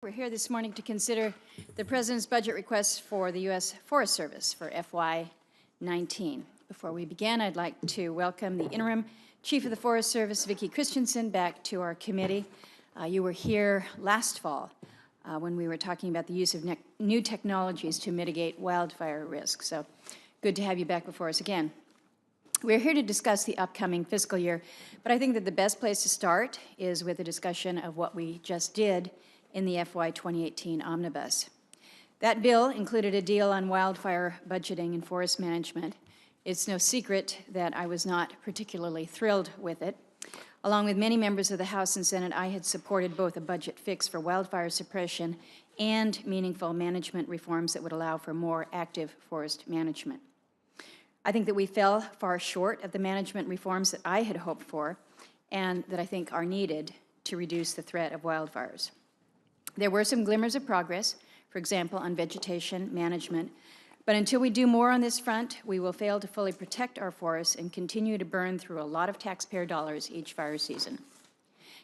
We're here this morning to consider the President's budget request for the U.S. Forest Service for FY19. Before we begin, I'd like to welcome the Interim Chief of the Forest Service, Vicki Christensen, back to our committee. You were here last fall when we were talking about the use of new technologies to mitigate wildfire risk. So good to have you back before us again. We're here to discuss the upcoming fiscal year, but I think that the best place to start is with a discussion of what we just did in the FY 2018 Omnibus. That bill included a deal on wildfire budgeting and forest management. It's no secret that I was not particularly thrilled with it. Along with many members of the House and Senate, I had supported both a budget fix for wildfire suppression and meaningful management reforms that would allow for more active forest management. I think that we fell far short of the management reforms that I had hoped for and that I think are needed to reduce the threat of wildfires. There were some glimmers of progress, for example, on vegetation management, but until we do more on this front, we will fail to fully protect our forests and continue to burn through a lot of taxpayer dollars each fire season.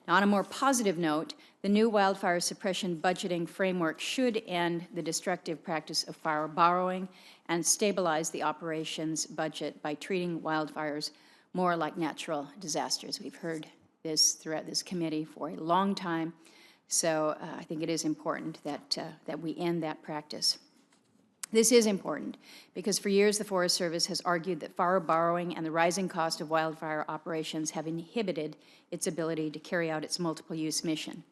Now, on a more positive note, the new wildfire suppression budgeting framework should end the destructive practice of fire borrowing and stabilize the operations budget by treating wildfires more like natural disasters. We've heard this throughout this committee for a long time, so I think it is important that we end that practice. This is important because for years the Forest Service has argued that fire borrowing and the rising cost of wildfire operations have inhibited its ability to carry out its multiple-use mission.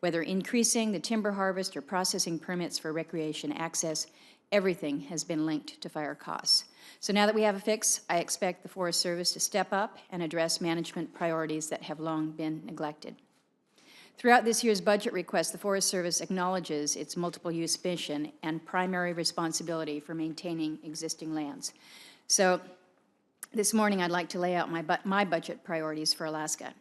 Whether increasing the timber harvest or processing permits for recreation access, everything has been linked to fire costs. So now that we have a fix, I expect the Forest Service to step up and address management priorities that have long been neglected. Throughout this year's budget request, the Forest Service acknowledges its multiple-use mission and primary responsibility for maintaining existing lands. So this morning, I'd like to lay out my budget priorities for Alaska.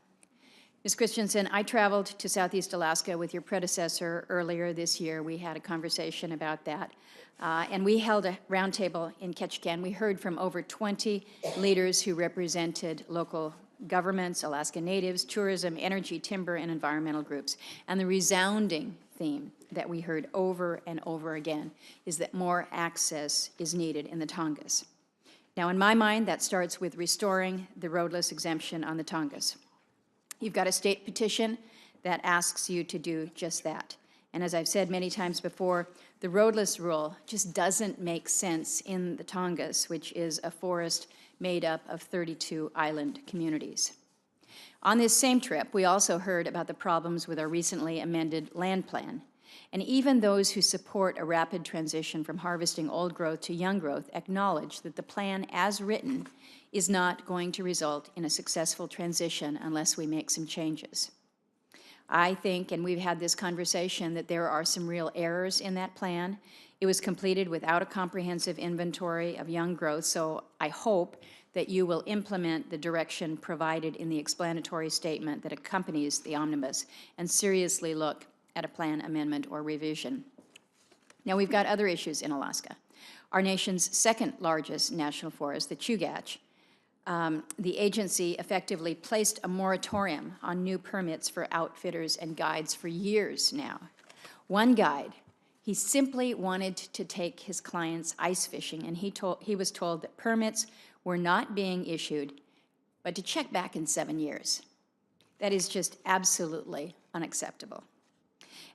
Ms. Christensen, I traveled to Southeast Alaska with your predecessor earlier this year. We had a conversation about that, and we held a roundtable in Ketchikan. We heard from over 20 leaders who represented local governments, Alaska Natives, tourism, energy, timber, and environmental groups. And the resounding theme that we heard over and over again is that more access is needed in the Tongass. Now, in my mind, that starts with restoring the roadless exemption on the Tongass. You've got a state petition that asks you to do just that. And as I've said many times before, the roadless rule just doesn't make sense in the Tongass, which is a forest made up of 32 island communities. On this same trip, we also heard about the problems with our recently amended land plan. And even those who support a rapid transition from harvesting old growth to young growth acknowledge that the plan as written is not going to result in a successful transition unless we make some changes. I think, and we've had this conversation, that there are some real errors in that plan. It was completed without a comprehensive inventory of young growth, so I hope that you will implement the direction provided in the explanatory statement that accompanies the omnibus and seriously look at a plan amendment or revision. Now, we've got other issues in Alaska. Our nation's second largest national forest, the Chugach, the agency effectively placed a moratorium on new permits for outfitters and guides for years now. One guide, he simply wanted to take his clients ice fishing, and he was told that permits were not being issued, but to check back in 7 years. That is just absolutely unacceptable.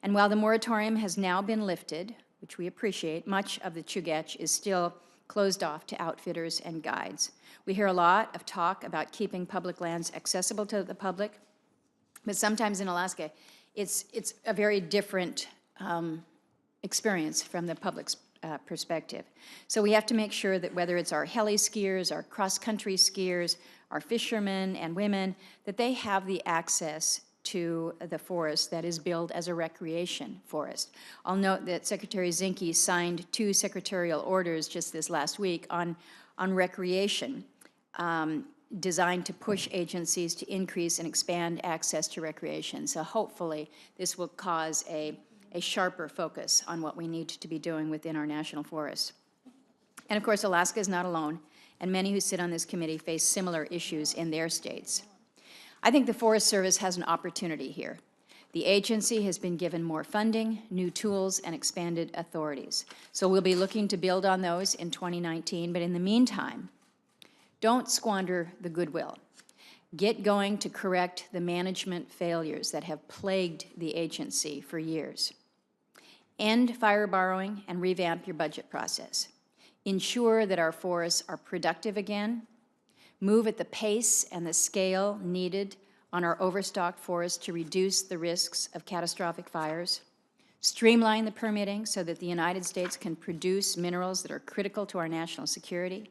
And while the moratorium has now been lifted, which we appreciate, much of the Chugach is still closed off to outfitters and guides. We hear a lot of talk about keeping public lands accessible to the public, but sometimes in Alaska, it's a very different experience from the public's perspective. So we have to make sure that whether it's our heli skiers, our cross-country skiers, our fishermen and women, that they have the access to the forest that is billed as a recreation forest. I'll note that Secretary Zinke signed 2 secretarial orders just this last week on recreation, designed to push agencies to increase and expand access to recreation. So hopefully this will cause a sharper focus on what we need to be doing within our national forests. And of course, Alaska is not alone, and many who sit on this committee face similar issues in their states. I think the Forest Service has an opportunity here. The agency has been given more funding, new tools, and expanded authorities. So we'll be looking to build on those in 2019, but in the meantime, don't squander the goodwill. Get going to correct the management failures that have plagued the agency for years. End fire borrowing and revamp your budget process. Ensure that our forests are productive again. Move at the pace and the scale needed on our overstocked forests to reduce the risks of catastrophic fires. Streamline the permitting so that the United States can produce minerals that are critical to our national security.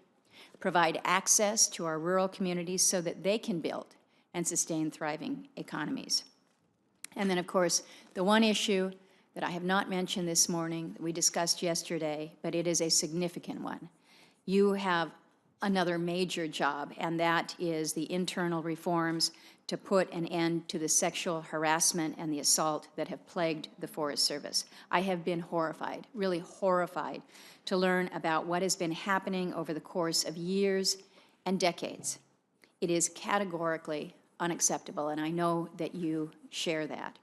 Provide access to our rural communities so that they can build and sustain thriving economies. And then, of course, the one issue that I have not mentioned this morning, that we discussed yesterday, but it is a significant one. You have another major job, and that is the internal reforms to put an end to the sexual harassment and the assault that have plagued the Forest Service. I have been horrified, really horrified, to learn about what has been happening over the course of years and decades. It is categorically unacceptable, and I know that you share that.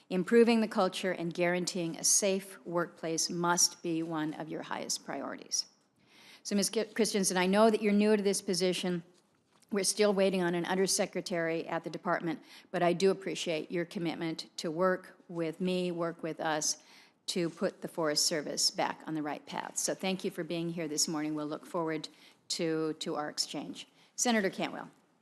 Improving the culture and guaranteeing a safe workplace must be one of your highest priorities. So, Ms. Christensen, I know that you're new to this position. We're still waiting on an undersecretary at the department, but I do appreciate your commitment to work with me, work with us, to put the Forest Service back on the right path. So thank you for being here this morning. We'll look forward to our exchange. Senator Cantwell.